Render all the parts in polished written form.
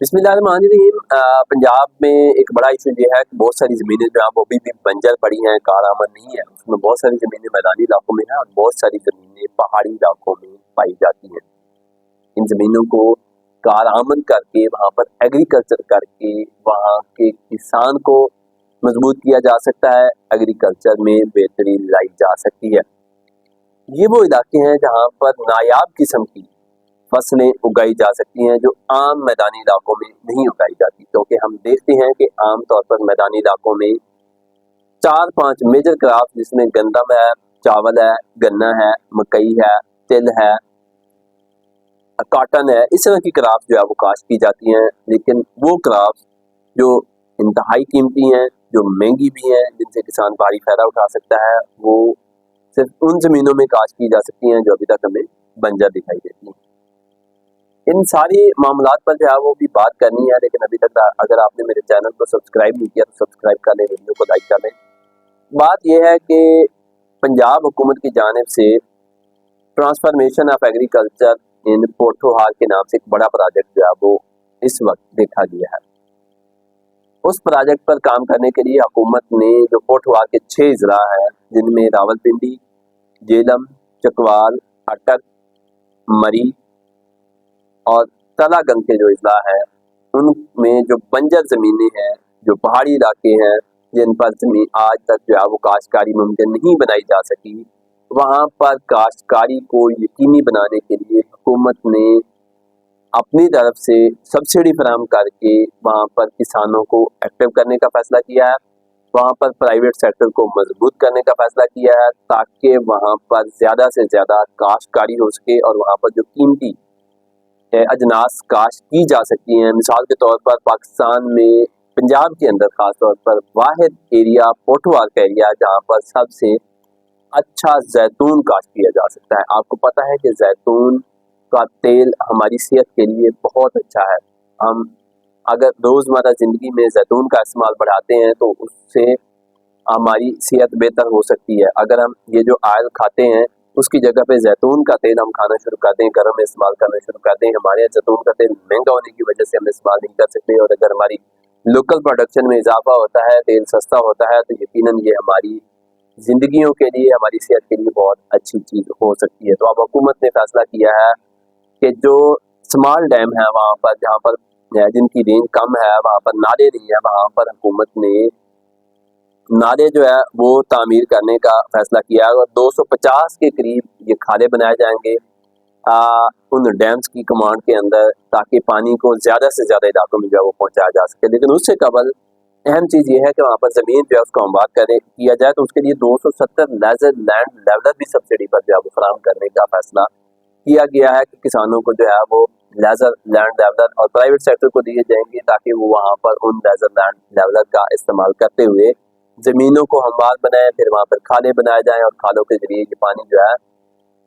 बिस्मिल्लाहिर्रहमानिर्रहीम। पंजाब में एक बड़ा इशू ये है कि बहुत सारी ज़मीनें जो हैं वो अभी भी बंजर पड़ी हैं, कारआमद नहीं है। उसमें बहुत सारी ज़मीनें मैदानी इलाकों में हैं और बहुत सारी ज़मीनें पहाड़ी इलाकों में पाई जाती हैं। इन ज़मीनों को कारआमद करके वहाँ पर एग्रीकल्चर करके वहाँ के किसान को मजबूत किया जा सकता है, एग्रीकल्चर में बेहतरी लाई जा सकती है। ये वो इलाके हैं जहाँ पर नायाब किस्म की फसलें उगाई जा सकती हैं जो आम मैदानी इलाकों में नहीं उगाई जाती, क्योंकि हम देखते हैं कि आम तौर पर मैदानी इलाकों में 4-5 मेजर क्रॉप जिसमें गंदम है, चावल है, गन्ना है, मकई है, तिल है, कॉटन है, इस तरह की क्रॉप जो है वो काश्त की जाती हैं। लेकिन वो क्रॉप जो इंतहाई कीमती हैं, जो महंगी भी हैं, जिनसे किसान भारी फायदा उठा सकता है, वो सिर्फ उन ज़मीनों में काश्त की जा सकती हैं जो अभी तक हमें बंजर दिखाई देती हैं। इन सारी मामलात पर जो है वो भी बात करनी है, लेकिन अभी तक अगर आपने मेरे चैनल को सब्सक्राइब नहीं किया तो सब्सक्राइब कर लें, वीडियो को लाइक कर लें। बात यह है कि पंजाब हुकूमत की जानिब से ट्रांसफॉर्मेशन ऑफ एग्रीकल्चर इन पोठोहार के नाम से एक बड़ा प्रोजेक्ट जो है वो इस वक्त देखा गया है। उस प्रोजेक्ट पर काम करने के लिए हुकूमत ने जो पोठोहार के 6 ज़िला है, जिनमें रावलपिंडी, जेलम, चकवाल, अटक, मरी और तलागंग के जो अजला है, उनमें जो बंजर ज़मीनें हैं, जो पहाड़ी इलाके हैं, जिन पर ज़मीन आज तक जो है वो काश्तकारी मुमकिन नहीं बनाई जा सकी, वहाँ पर काश्तकारी को यकीनी बनाने के लिए हुकूमत ने अपनी तरफ से सब्सिडी फराहम करके वहाँ पर किसानों को एक्टिव करने का फ़ैसला किया है। वहाँ पर प्राइवेट सेक्टर को मजबूत करने का फ़ैसला किया है, ताकि वहाँ पर ज़्यादा से ज़्यादा काश्तकारी हो सके और वहाँ पर जो कीमती अजनास काश्त की जा सकती हैं। मिसाल के तौर पर पाकिस्तान में पंजाब के अंदर ख़ास तौर पर वाहिद एरिया पोठोहार का एरिया जहाँ पर सबसे अच्छा जैतून काश्त किया जा सकता है। आपको पता है कि जैतून का तेल हमारी सेहत के लिए बहुत अच्छा है। हम अगर रोज़मर्रा ज़िंदगी में जैतून का इस्तेमाल बढ़ाते हैं तो उससे हमारी सेहत बेहतर हो सकती है। अगर हम ये जो ऑयल खाते हैं उसकी जगह पे जैतून का तेल हम खाना शुरू कर दें, घरों में इस्तेमाल करना शुरू कर दें, हमारे यहाँ जैतून का तेल महंगा होने की वजह से हम इस्तेमाल नहीं कर सकते, और अगर हमारी लोकल प्रोडक्शन में इजाफा होता है, तेल सस्ता होता है, तो यकीनन ये हमारी ज़िंदगियों के लिए, हमारी सेहत के लिए बहुत अच्छी चीज़ हो सकती है। तो अब हुकूमत ने फैसला किया है कि जो स्मॉल डैम है वहाँ पर, जहाँ पर जिनकी रेंज कम है, वहाँ पर नाले नहीं है, वहाँ पर हुकूमत ने नाले जो है वो तामीर करने का फैसला किया है और 250 के करीब ये खाले बनाए जाएंगे उन डैम्स की कमांड के अंदर, ताकि पानी को ज़्यादा से ज़्यादा इलाकों में जो है वो पहुँचाया जा सके। लेकिन उससे कबल अहम चीज़ ये है कि वहाँ पर ज़मीन जो है उसको आबाद किया जाए, तो उसके लिए 270 लेजर लैंड लेवलर भी सब्सिडी पर जो है वो फराहम करने का फैसला किया गया है कि किसानों को जो है वो लेजर लैंड लेवलर और प्राइवेट सेक्टर को दिए जाएंगे, ताकि वो वहाँ पर उन लेजर लैंड लेवलर का इस्तेमाल करते हुए ज़मीनों को हमवार बनाएं, फिर वहाँ पर खाले बनाए जाएं और खालों के जरिए ये पानी जो है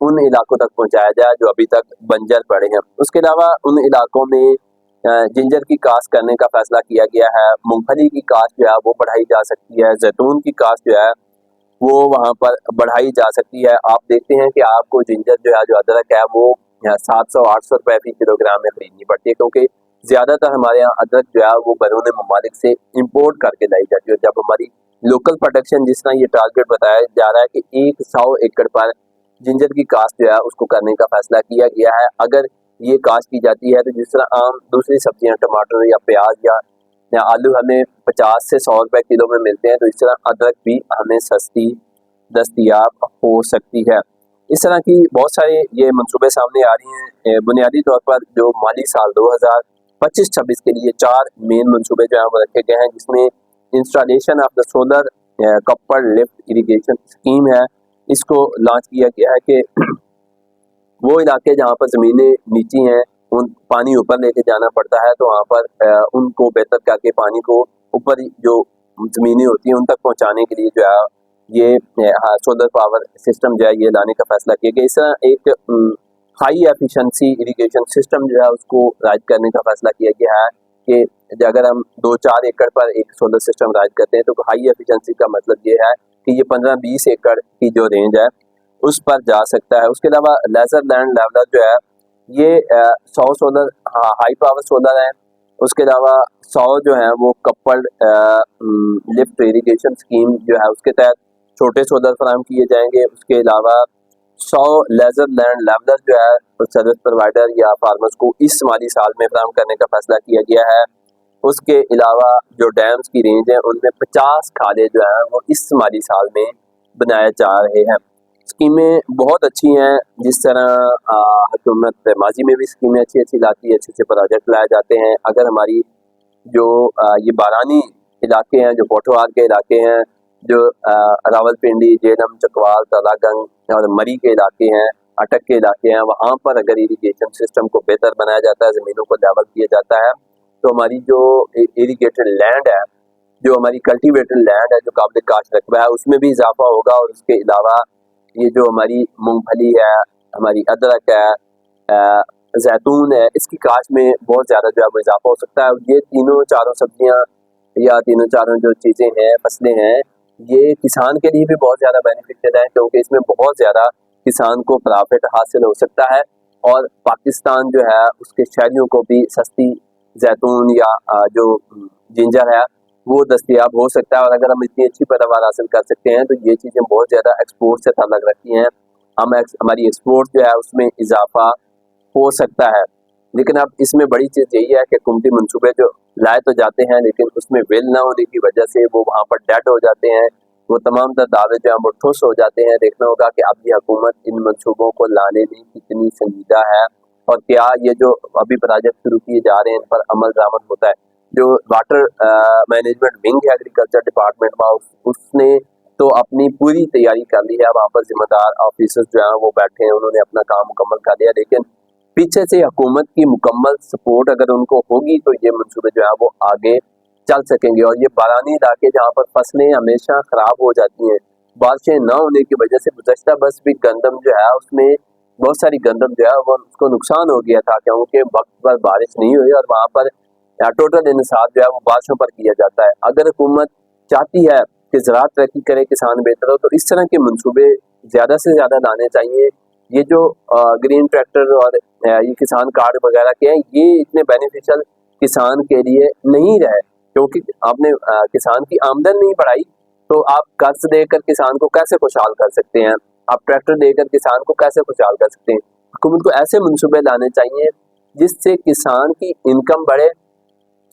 उन इलाकों तक पहुँचाया जाए जो अभी तक बंजर पड़े हैं। उसके अलावा उन इलाकों में जिंजर की काश्त करने का फैसला किया गया है, मूंगफली की काश्त जो है वो बढ़ाई जा सकती है, जैतून की काश्त जो है वो वहाँ पर बढ़ाई जा सकती है। आप देखते हैं कि आपको जिंजर जो है, जो अदरक है, वो 700-800 रुपये फी किलोग्राम में खरीदनी पड़ती है, क्योंकि ज़्यादातर हमारे यहाँ अदरक जो है वो बैरून ममालिक से इम्पोर्ट करके लाई जाती है। जब हमारी लोकल प्रोडक्शन, जिस तरह ये टारगेट बताया जा रहा है कि 100 एकड़ पर जिंजर की काश्त जो है उसको करने का फैसला किया गया है। अगर ये काश्त की जाती है तो जिस तरह आम दूसरी सब्जियां, टमाटर या प्याज या आलू हमें 50 से 100 रुपये किलो में मिलते हैं, तो इस तरह अदरक भी हमें सस्ती दस्तयाब हो सकती है। इस तरह की बहुत सारे ये मंसूबे सामने आ रही हैं। बुनियादी तौर पर जो माली साल 2025-26 के लिए 4 मेन मंसूबे जो हैं वो रखे गए हैं, जिसमें installation of the solar copper lift irrigation scheme है, इसको लॉन्च किया गया है कि वो इलाके जहाँ पर ज़मीनें नीची हैं, उन पानी ऊपर लेके जाना पड़ता है, तो वहाँ पर उनको बेहतर करके पानी को ऊपर जो ज़मीनें होती हैं उन तक पहुँचाने के लिए जो है ये सोलर पावर सिस्टम जो है ये लाने का फैसला किया गया। इस तरह एक हाई एफिशिएंसी इरिगेशन सिस्टम जो है उसको राइज करने का फैसला किया गया है कि अगर हम 2-4 एकड़ पर एक सोलर सिस्टम राइज करते हैं तो हाई एफिशिएंसी का मतलब ये है कि ये 15-20 एकड़ की जो रेंज है उस पर जा सकता है। उसके अलावा लेजर लैंड लेवलर जो है ये 100 सोलर हाई पावर सोलर है। उसके अलावा 100 जो है वो कपल्ड लिफ्ट इरीगेशन स्कीम जो है उसके तहत छोटे सोलर फराहम किए जाएंगे। उसके अलावा 100 लेजर लैंड लेवलर जो है सर्विस प्रोवाइडर या फार्मर्स को इस माली साल में फराहम करने का फैसला किया गया है। उसके अलावा जो डैम्स की रेंज है उनमें 50 खाले जो हैं वो इस माली साल में बनाए जा रहे हैं। स्कीमें बहुत अच्छी हैं, जिस तरह हुकूमत माजी में भी स्कीमें अच्छी अच्छी लाती है, अच्छे अच्छे प्रोजेक्ट लाए जाते हैं। अगर हमारी जो ये बारानी इलाके हैं, जो पोठोहार के इलाके हैं, जो रावलपिंडी, जेलम, चकवाल, तलागंग और मरी के इलाके हैं, अटक के इलाके हैं, वहाँ पर अगर इरीगेशन सिस्टम को बेहतर बनाया जाता है, ज़मीनों को लेवल किया जाता है, तो हमारी जो इरीगेटेड लैंड है, जो हमारी कल्टीवेटेड लैंड है, जो काबिल काश्त रकबा है, उसमें भी इजाफा होगा। और उसके अलावा ये जो हमारी मूंगफली है, हमारी अदरक है, जैतून है, इसकी काश्त में बहुत ज़्यादा जो है वो इजाफा हो सकता है। ये तीनों चारों सब्जियां या तीनों चारों जो चीज़ें हैं, फसलें हैं, ये किसान के लिए भी बहुत ज़्यादा बेनिफिशियल है, क्योंकि इसमें बहुत ज़्यादा किसान को प्रॉफिट हासिल हो सकता है और पाकिस्तान जो है उसके शहरियों को भी सस्ती जैतून या जो जिंजर है वो दस्तयाब हो सकता है। और अगर हम इतनी अच्छी पैदावार हासिल कर सकते हैं तो ये चीज़ें बहुत ज़्यादा एक्सपोर्ट से ताल्लुक़ रखती हैं। हमारी एक्सपोर्ट जो है उसमें इजाफा हो सकता है। लेकिन अब इसमें बड़ी चीज़ यही है कि हुकूमती मनसूबे जो लाए तो जाते हैं, लेकिन उसमें विल ना होने की वजह से वो वहाँ पर डेड हो जाते हैं। वो तमाम तर दावे जो हैं वो ठुस हो जाते हैं। देखना होगा कि अब ये हुकूमत इन मनसूबों को लाने में कितनी संजीदा है और क्या ये जो अभी प्रोजेक्ट शुरू किए जा रहे हैं इन पर अमल दरामद होता है। जो वाटर मैनेजमेंट विंग है एग्रीकल्चर डिपार्टमेंट में, उसने तो अपनी पूरी तैयारी कर ली है। वहाँ पर जिम्मेदार ऑफिसर्स जो हैं वो बैठे हैं, उन्होंने अपना काम मुकम्मल कर लिया। लेकिन पीछे से हुकूमत की मुकम्मल सपोर्ट अगर उनको होगी तो ये मनसूबे जो है वो आगे चल सकेंगे। और ये बारानी इलाके जहाँ पर फसलें हमेशा ख़राब हो जाती हैं, बारिशें ना होने की वजह से, गुज़श्ता बस भी गंदम जो है उसमें बहुत सारी गंदम जो है वो उसको नुकसान हो गया था, क्योंकि वक्त पर बारिश नहीं हुई और वहाँ पर टोटल इंसाफ जो है वो बारिशों पर किया जाता है। अगर हुकूमत चाहती है कि ज़राअत तरक्की करे, किसान बेहतर हो, तो इस तरह के मनसूबे ज़्यादा से ज़्यादा लाने चाहिए। ये जो ग्रीन ट्रैक्टर और ये किसान कार्ड वगैरह के हैं, ये इतने बेनिफिशियल किसान के लिए नहीं रहे, क्योंकि आपने किसान की आमदन नहीं बढ़ाई तो आप कर्ज देकर किसान को कैसे खुशहाल कर सकते हैं, आप ट्रैक्टर देकर किसान को कैसे खुशहाल कर सकते हैं। हुकूमत को ऐसे मनसूबे लाने चाहिए जिससे किसान की इनकम बढ़े,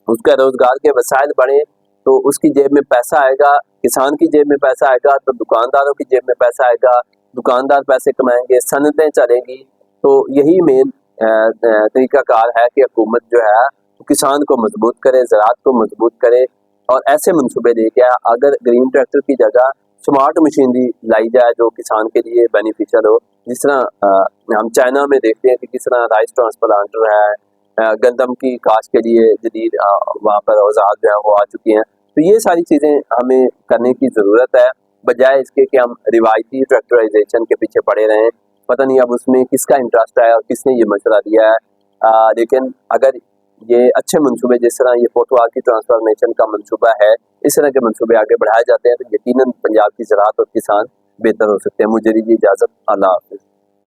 उसका रोजगार के वसाइल बढ़े, तो उसकी जेब में पैसा आएगा, किसान की जेब में पैसा आएगा तो दुकानदारों की जेब में पैसा आएगा, दुकानदार पैसे कमाएंगे, सनतें चलेंगी। तो यही मेन तरीकाकार है कि हुकूमत जो है तो किसान को मजबूत करे, ज़राअत को मजबूत करे और ऐसे मनसूबे लेके अगर ग्रीन ट्रैक्टर की जगह स्मार्ट मशीनरी लाई जाए जो किसान के लिए बेनिफिशियल हो। जिस तरह हम चाइना में देखते हैं कि किस तरह राइस ट्रांसप्लांटर है, गंदम की काश्त के लिए जदीद वहाँ पर औजार जो है वो आ चुकी हैं। तो ये सारी चीज़ें हमें करने की ज़रूरत है, बजाय इसके कि हम रिवायती ट्रैक्टराइजेशन के पीछे पड़े रहें। पता नहीं अब उसमें किसका इंटरेस्ट है और किसने ये मशवरा दिया है। लेकिन अगर ये अच्छे मंसूबे, जिस तरह ये पोठोहार की ट्रांसफॉर्मेशन का मंसूबा है, इस तरह के मंसूबे आगे बढ़ाए जाते हैं तो यकीनन पंजाब की ज़राअत और किसान बेहतर हो सकते हैं। मुझे दीजिए इजाज़त, अल्लाह हाफ़िज़।